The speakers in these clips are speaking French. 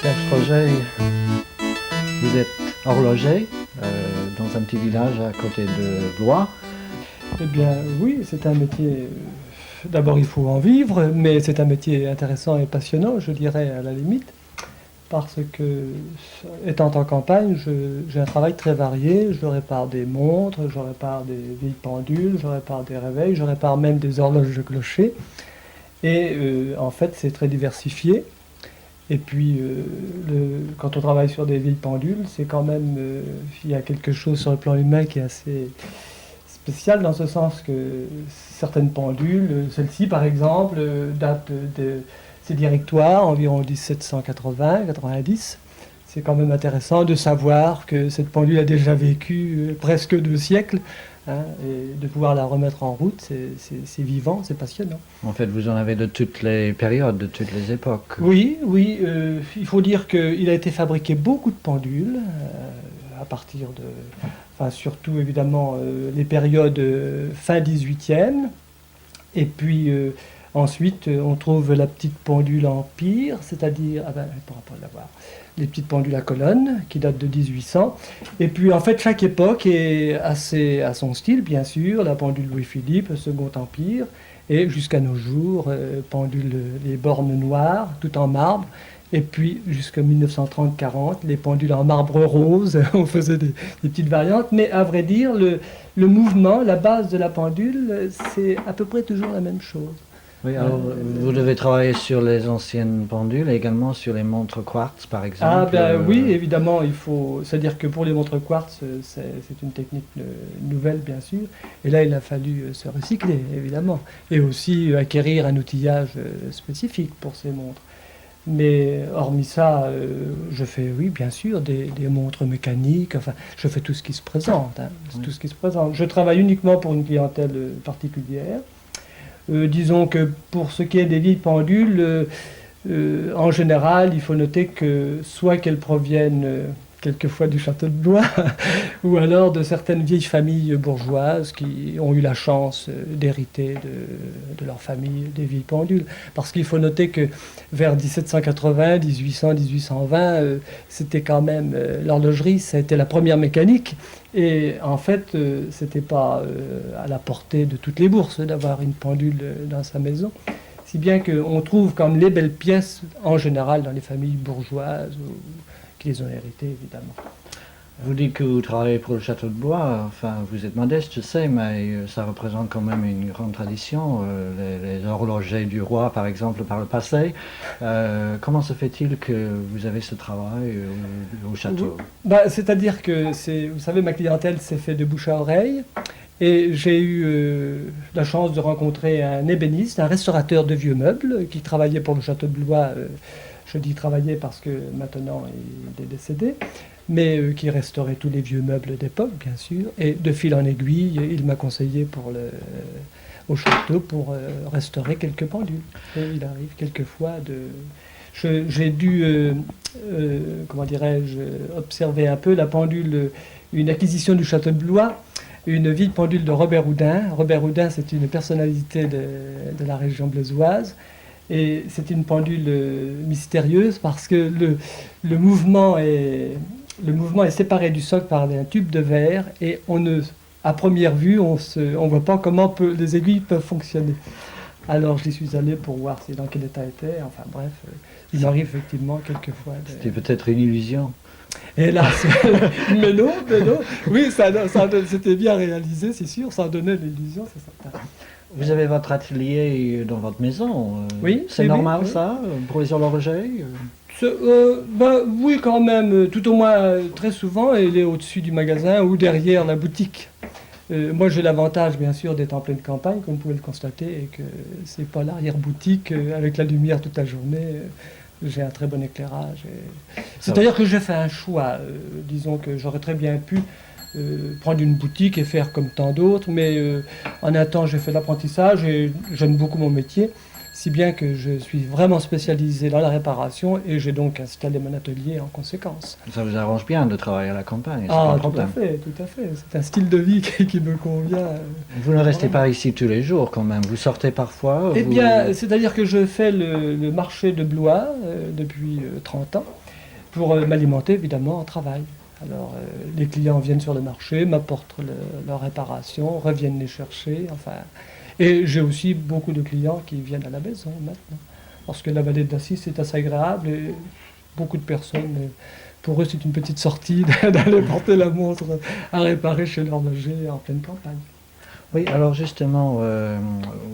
Serge Roger, vous êtes horloger dans un petit village à côté de Blois. Eh bien oui, c'est un métier, d'abord il faut en vivre, mais c'est un métier intéressant et passionnant, je dirais à la limite, parce que étant en campagne, j'ai un travail très varié, je répare des montres, je répare des vieilles pendules, je répare des réveils, je répare même des horloges de clocher, et en fait c'est très diversifié. Et puis, quand on travaille sur des vieilles pendules, c'est quand même, il y a quelque chose sur le plan humain qui est assez spécial dans ce sens que certaines pendules, celle-ci par exemple, date de ses directoires, environ 1780-90. C'est quand même intéressant de savoir que cette pendule a déjà vécu presque 2 siècles, hein, et de pouvoir la remettre en route, c'est vivant, c'est passionnant. En fait, vous en avez de toutes les périodes, de toutes les époques. Oui, oui, il faut dire qu'il a été fabriqué beaucoup de pendules à partir de, enfin surtout évidemment les périodes fin 18e, et puis ensuite on trouve la petite pendule Empire, c'est-à-dire, ah ben, on ne pourra pas l'avoir, les petites pendules à colonne qui datent de 1800, et puis en fait chaque époque est assez à son style bien sûr, la pendule Louis-Philippe, Second Empire, et jusqu'à nos jours, pendules, les bornes noires, tout en marbre. Et puis jusqu'en 1930-40, les pendules en marbre rose, on faisait des petites variantes. Mais à vrai dire, le mouvement, la base de la pendule, c'est à peu près toujours la même chose. Oui, alors vous devez travailler sur les anciennes pendules et également sur les montres quartz, par exemple. Ah ben oui, évidemment, il faut. C'est-à-dire que pour les montres quartz, c'est une technique nouvelle, bien sûr. Et là, il a fallu se recycler, évidemment. Et aussi acquérir un outillage spécifique pour ces montres. Mais hormis ça, je fais, oui, bien sûr, des montres mécaniques. Enfin, je fais tout ce qui se présente, hein, Oui. tout ce qui se présente. Je travaille uniquement pour une clientèle particulière. Disons que pour ce qui est des vieilles pendules, en général, il faut noter que soit qu'elles proviennent quelquefois du château de Blois, ou alors de certaines vieilles familles bourgeoises qui ont eu la chance d'hériter de leur famille des vieilles pendules. Parce qu'il faut noter que vers 1780, 1800, 1820, c'était quand même l'horlogerie, ça a été la première mécanique. Et en fait, c'était pas à la portée de toutes les bourses d'avoir une pendule dans sa maison. Si bien qu'on trouve comme les belles pièces, en général, dans les familles bourgeoises, qui les ont héritées, évidemment. Vous dites que vous travaillez pour le château de Blois, enfin vous êtes modeste, je sais, mais ça représente quand même une grande tradition, les horlogers du roi par exemple par le passé. Comment se fait-il que vous avez ce travail au château? Bah, c'est-à-dire que, vous savez, ma clientèle s'est fait de bouche à oreille, et j'ai eu la chance de rencontrer un ébéniste, un restaurateur de vieux meubles, qui travaillait pour le château de Blois. Je dis travailler parce que maintenant il est décédé, mais qui restaurait tous les vieux meubles d'époque, bien sûr. Et de fil en aiguille, il m'a conseillé au château pour restaurer quelques pendules. Et il arrive quelquefois de... J'ai dû, comment dirais-je, observer un peu la pendule, une acquisition du château de Blois, une vieille pendule de Robert Houdin. Robert Houdin, c'est une personnalité de la région bleusoise. Et c'est une pendule mystérieuse parce que le mouvement est séparé du socle par un tube de verre, et à première vue, on voit pas comment les aiguilles peuvent fonctionner. Alors j'y suis allé pour voir dans quel état était. Enfin bref, il m'arrive effectivement quelquefois. C'était peut-être une illusion. Hélas, mais non. Oui, c'était bien réalisé, c'est sûr, ça donnait l'illusion, c'est certain. Vous avez votre atelier dans votre maison. Oui, c'est oui, normal oui. Ça pour les horlogers Oui, quand même, tout au moins très souvent, elle est au-dessus du magasin ou derrière la boutique. Moi, j'ai l'avantage, bien sûr, d'être en pleine campagne, comme vous pouvez le constater, et que c'est pas l'arrière-boutique avec la lumière toute la journée. j'ai un très bon éclairage. C'est-à-dire que j'ai fait un choix. Disons que j'aurais très bien pu prendre une boutique et faire comme tant d'autres, mais en un temps, j'ai fait l'apprentissage et j'aime beaucoup mon métier, si bien que je suis vraiment spécialisé dans la réparation et j'ai donc installé mon atelier en conséquence. Ça vous arrange bien de travailler à la campagne, c'est pas Ah, un tout problème. à fait, tout à fait. C'est un style de vie qui me convient. Vous ne restez Vraiment. pas ici tous les jours quand même, vous sortez parfois Eh vous... bien, c'est-à-dire que je fais le marché de Blois depuis 30 ans pour m'alimenter évidemment en travail. Alors, les clients viennent sur le marché, m'apportent leurs réparations, reviennent les chercher, enfin. Et j'ai aussi beaucoup de clients qui viennent à la maison maintenant. Parce que la vallée d'Assis est assez agréable et beaucoup de personnes, pour eux, c'est une petite sortie d'aller porter la montre à réparer chez l'horloger en pleine campagne. Oui, alors justement,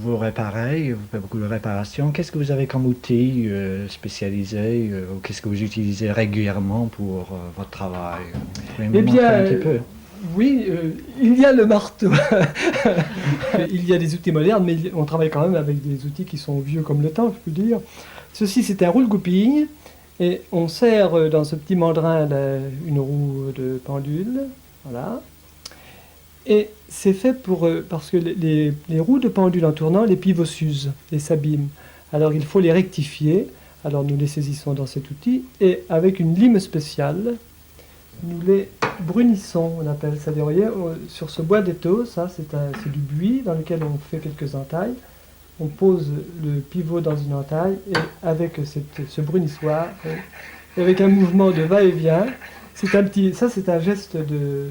vous réparez, vous faites beaucoup de réparations. Qu'est-ce que vous avez comme outils spécialisés ou qu'est-ce que vous utilisez régulièrement pour votre travail? Vous pouvez me Eh montrer bien, un petit peu? oui, il y a le marteau. Il y a des outils modernes, mais on travaille quand même avec des outils qui sont vieux comme le temps, je peux dire. Ceci, c'est un roule-goupille, et on sert dans ce petit mandrin une roue de pendule, voilà. Et c'est fait parce que les roues de pendule en tournant, les pivots s'usent et s'abîment. Alors il faut les rectifier. Alors nous les saisissons dans cet outil, et avec une lime spéciale, nous les brunissons, on appelle ça. Vous voyez, sur ce bois d'étau, ça c'est du buis dans lequel on fait quelques entailles. On pose le pivot dans une entaille et avec ce brunissoir, et avec un mouvement de va-et-vient, ça c'est un geste de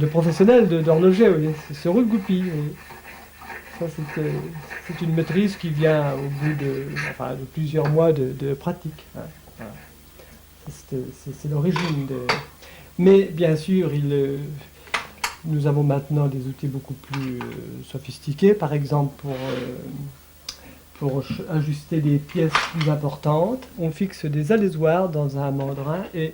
professionnel, d'horloger, vous voyez. C'est ce roule-goupille. Ça c'est une maîtrise qui vient au bout de plusieurs mois de pratique. Hein. Voilà. C'est l'origine de... Mais bien sûr, nous avons maintenant des outils beaucoup plus sophistiqués, par exemple pour ajuster des pièces plus importantes. On fixe des alésoirs dans un mandrin et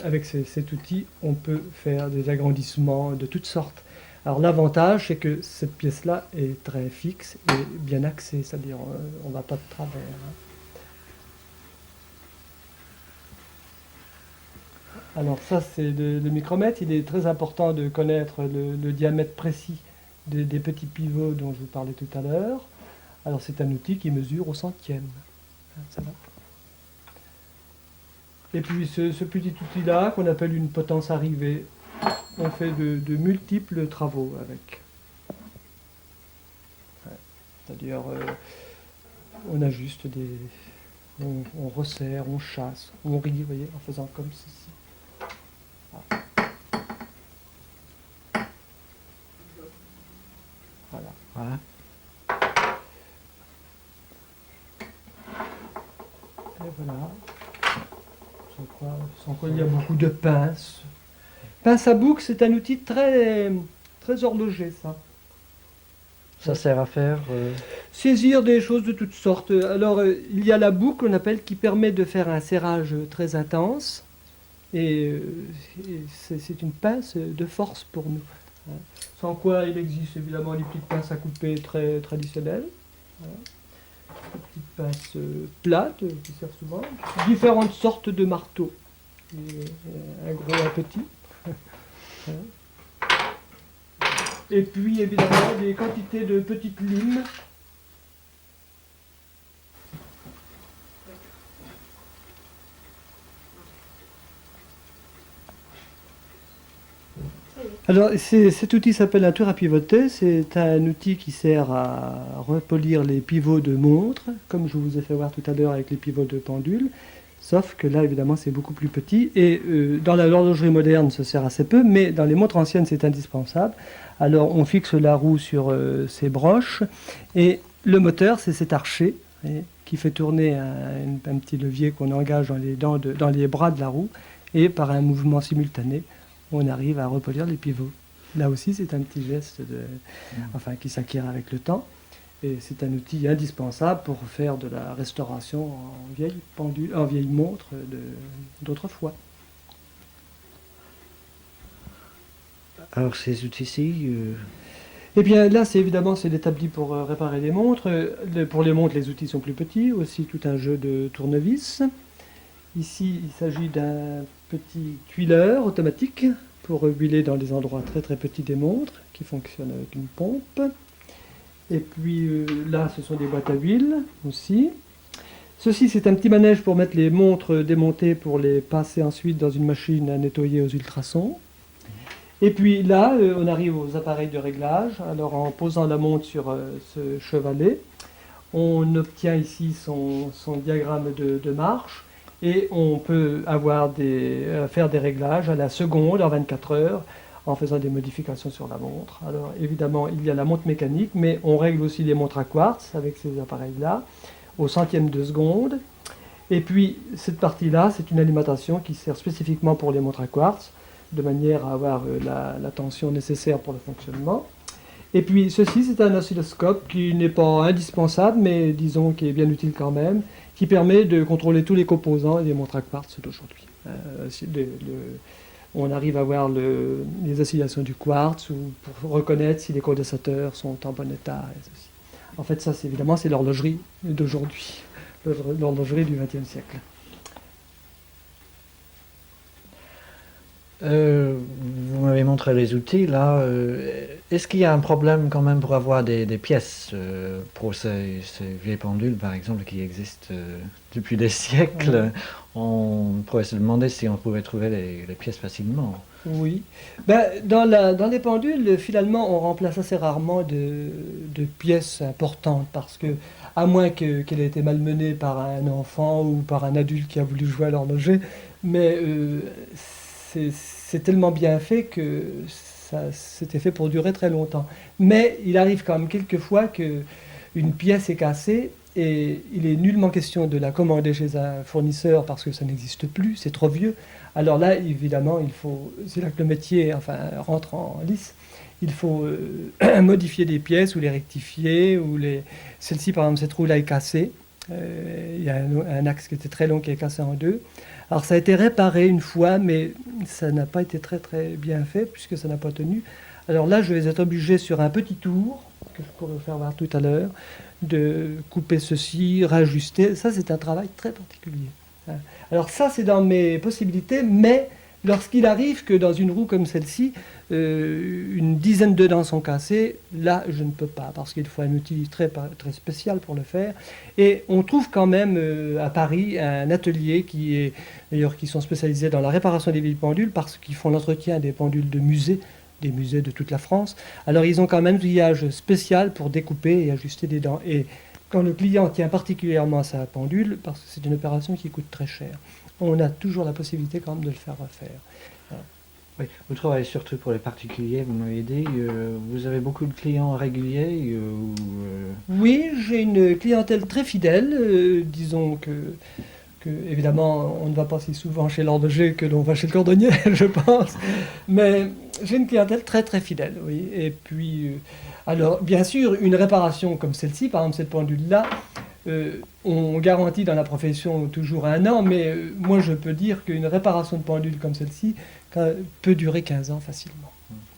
avec cet outil, on peut faire des agrandissements de toutes sortes. Alors l'avantage, c'est que cette pièce-là est très fixe et bien axée, c'est-à-dire on ne va pas de travers. Hein. Alors ça, c'est le micromètre. Il est très important de connaître le diamètre précis des petits pivots dont je vous parlais tout à l'heure. Alors c'est un outil qui mesure au centième. Ça va. Et puis ce petit outil-là, qu'on appelle une potence arrivée, on fait de multiples travaux avec. Ouais. C'est-à-dire, on ajuste on resserre, on chasse, on rit, vous voyez, en faisant comme ceci. Voilà. Voilà. Et voilà. Sans quoi il y a beaucoup de pinces. Pince à boucle, c'est un outil très, très horloger, ça. Ça sert à faire... Saisir des choses de toutes sortes. Alors, il y a la boucle, on appelle, qui permet de faire un serrage très intense. Et c'est une pince de force pour nous. Sans quoi il existe évidemment les petites pinces à couper très traditionnelles. Des petites pinces plates qui servent souvent. Différentes sortes de marteaux. Un gros, un petit. Et puis évidemment des quantités de petites limes. Alors cet outil s'appelle un tour à pivoter. C'est un outil qui sert à repolir les pivots de montre, comme je vous ai fait voir tout à l'heure avec les pivots de pendule. Sauf que là, évidemment, c'est beaucoup plus petit. Et dans l'horlogerie moderne, ça sert assez peu, mais dans les montres anciennes, c'est indispensable. Alors, on fixe la roue sur ces broches. Et le moteur, c'est cet archet qui fait tourner un petit levier qu'on engage dans les bras de la roue. Et par un mouvement simultané, on arrive à repolir les pivots. Là aussi, c'est un petit geste qui s'acquiert avec le temps. Et c'est un outil indispensable pour faire de la restauration en vieille montre d'autrefois. Alors ces outils-ci... Eh bien là, c'est l'établi pour réparer les montres. Pour les montres, les outils sont plus petits, aussi tout un jeu de tournevis. Ici, il s'agit d'un petit huileur automatique pour huiler dans les endroits très très petits des montres, qui fonctionne avec une pompe. Et puis là, ce sont des boîtes à huile aussi. Ceci, c'est un petit manège pour mettre les montres démontées pour les passer ensuite dans une machine à nettoyer aux ultrasons. Et puis là, on arrive aux appareils de réglage. Alors en posant la montre sur ce chevalet, on obtient ici son diagramme de marche et on peut faire des réglages à la seconde, en 24 heures, en faisant des modifications sur la montre. Alors évidemment, il y a la montre mécanique, mais on règle aussi les montres à quartz avec ces appareils-là, au centième de seconde. Et puis cette partie-là, c'est une alimentation qui sert spécifiquement pour les montres à quartz, de manière à avoir la tension nécessaire pour le fonctionnement. Et puis ceci, c'est un oscilloscope qui n'est pas indispensable, mais disons qui est bien utile quand même, qui permet de contrôler tous les composants des montres à quartz d'aujourd'hui. On arrive à voir les oscillations du quartz ou pour reconnaître si les condensateurs sont en bon état. Et ceci. En fait, ça, évidemment, c'est l'horlogerie d'aujourd'hui, l'horlogerie du XXe siècle. Vous m'avez montré les outils là. Est-ce qu'il y a un problème quand même pour avoir des pièces pour ces vieilles pendules par exemple qui existent depuis des siècles? On pourrait se demander si on pouvait trouver les pièces facilement. Oui. Ben, dans les pendules, finalement, on remplace assez rarement de pièces importantes parce que, à moins qu'elle ait été malmenée par un enfant ou par un adulte qui a voulu jouer à l'horloger, mais c'est tellement bien fait que c'était fait pour durer très longtemps. Mais il arrive quand même quelquefois qu'une pièce est cassée et il est nullement question de la commander chez un fournisseur parce que ça n'existe plus, c'est trop vieux. Alors là, évidemment, c'est là que le métier rentre en lice. Il faut modifier des pièces ou les rectifier. Celle-ci, par exemple, cette roue-là est cassée. Il y a un axe qui était très long qui est cassé en deux. Alors ça a été réparé une fois, mais ça n'a pas été très très bien fait puisque ça n'a pas tenu. Alors là, je vais être obligé sur un petit tour, que je pourrais vous faire voir tout à l'heure, de couper ceci, rajuster. Ça, c'est un travail très particulier. Alors ça, c'est dans mes possibilités, mais lorsqu'il arrive que dans une roue comme celle-ci, une dizaine de dents sont cassées, là, je ne peux pas, parce qu'il faut un outil très, très spécial pour le faire. Et on trouve quand même à Paris un atelier qui sont spécialisés dans la réparation des vieilles pendules, parce qu'ils font l'entretien des pendules de musées, des musées de toute la France. Alors ils ont quand même un outillage spécial pour découper et ajuster des dents. Et quand le client tient particulièrement à sa pendule, parce que c'est une opération qui coûte très cher, on a toujours la possibilité quand même de le faire refaire. Voilà. Oui, vous travaillez surtout pour les particuliers, vous m'avez dit. Vous avez beaucoup de clients réguliers Oui, j'ai une clientèle très fidèle. Disons que évidemment, on ne va pas si souvent chez l'horloger que l'on va chez le cordonnier, je pense. Mais j'ai une clientèle très très fidèle, oui. Et puis, alors, bien sûr, une réparation comme celle-ci, par exemple cette pendule-là, on garantit dans la profession toujours 1 an, mais moi je peux dire qu'une réparation de pendule comme celle-ci peut durer 15 ans facilement.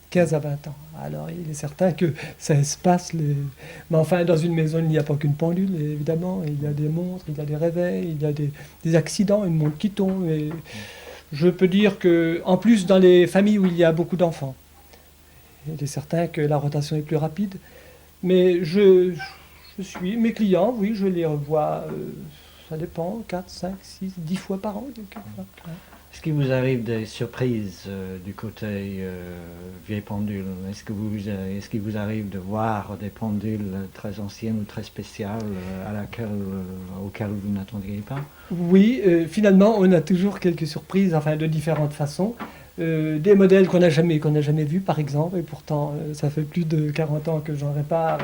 15 à 20 ans. Alors il est certain que ça espace les... Mais enfin, dans une maison, il n'y a pas qu'une pendule, évidemment. Il y a des montres, il y a des réveils, il y a des accidents, une montre qui tombe. Et je peux dire que, en plus, dans les familles où il y a beaucoup d'enfants, il est certain que la rotation est plus rapide. Mais mes clients, oui, je les revois, ça dépend, 4, 5, 6, 10 fois par an. Quelquefois. Est-ce qu'il vous arrive des surprises du côté vieille pendule? Est-ce qu'il vous arrive de voir des pendules très anciennes ou très spéciales auxquelles vous n'attendiez pas? Oui, finalement, on a toujours quelques surprises, enfin de différentes façons. Des modèles qu'on n'a jamais vus, par exemple, et pourtant, ça fait plus de 40 ans que j'en répare.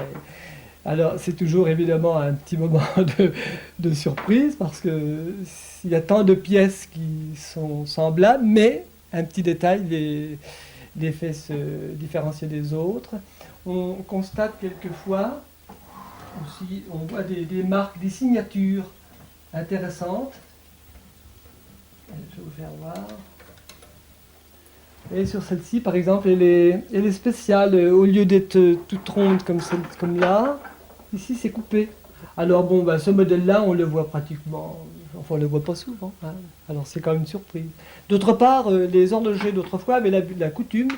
Alors, c'est toujours évidemment un petit moment de surprise parce qu'il y a tant de pièces qui sont semblables, mais un petit détail les fait se différencier des autres. On constate quelquefois aussi, on voit des marques, des signatures intéressantes. Je vais vous faire voir. Et sur celle-ci, par exemple, elle est spéciale. Au lieu d'être toute ronde comme là, ici c'est coupé. Alors bon, ce modèle-là, on le voit pratiquement, enfin on le voit pas souvent, hein. Alors c'est quand même une surprise. D'autre part, les horlogers d'autrefois avaient la coutume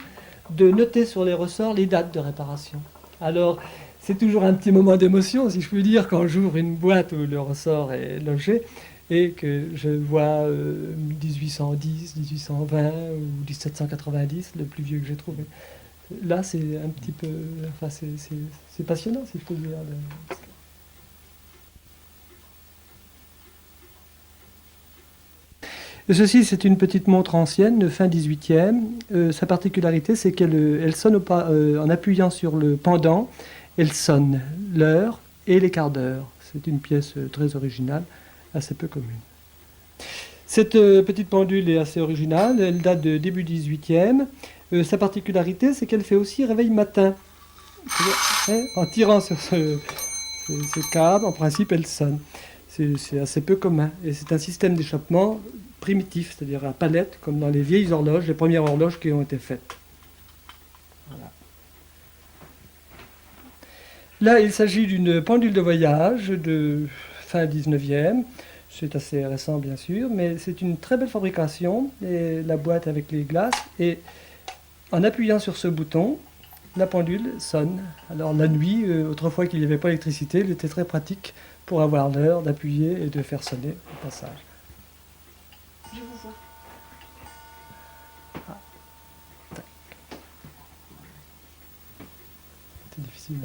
de noter sur les ressorts les dates de réparation. Alors c'est toujours un petit moment d'émotion, si je puis dire, quand j'ouvre une boîte où le ressort est logé et que je vois 1810, 1820 ou 1790, le plus vieux que j'ai trouvé. Là, c'est un petit peu, enfin c'est passionnant, si je peux dire. Ceci, c'est une petite montre ancienne, fin 18e. Sa particularité, c'est qu'elle sonne en appuyant sur le pendant, elle sonne l'heure et les quarts d'heure. C'est une pièce très originale, assez peu commune. Cette petite pendule est assez originale, elle date de début 18e. Sa particularité, c'est qu'elle fait aussi réveil matin. En tirant sur ce câble, en principe, elle sonne. C'est assez peu commun. Et c'est un système d'échappement primitif, c'est-à-dire à palette, comme dans les vieilles horloges, les premières horloges qui ont été faites. Voilà. Là, il s'agit d'une pendule de voyage de fin 19e. C'est assez récent, bien sûr, mais c'est une très belle fabrication. Et la boîte avec les glaces. Et en appuyant sur ce bouton, la pendule sonne. Alors la nuit, autrefois qu'il n'y avait pas d'électricité, il était très pratique pour avoir l'heure d'appuyer et de faire sonner au passage. Je vous vois. C'est difficile.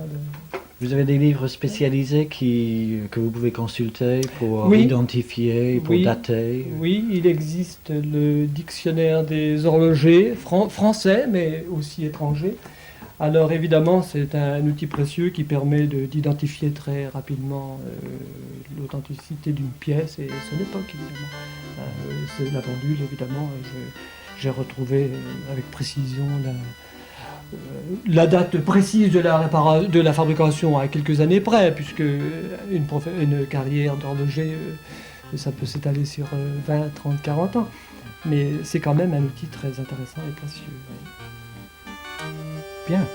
Vous avez des livres spécialisés que vous pouvez consulter pour Oui. identifier, pour Oui. dater? Oui, il existe le dictionnaire des horlogers, français, mais aussi étrangers. Alors évidemment, c'est un outil précieux qui permet d'identifier très rapidement l'authenticité d'une pièce et son époque, évidemment. C'est la pendule, évidemment. J'ai retrouvé avec précision la date précise de la fabrication à quelques années près, puisque une carrière d'horloger, ça peut s'étaler sur 20, 30, 40 ans. Mais c'est quand même un outil très intéressant et précieux. Bien.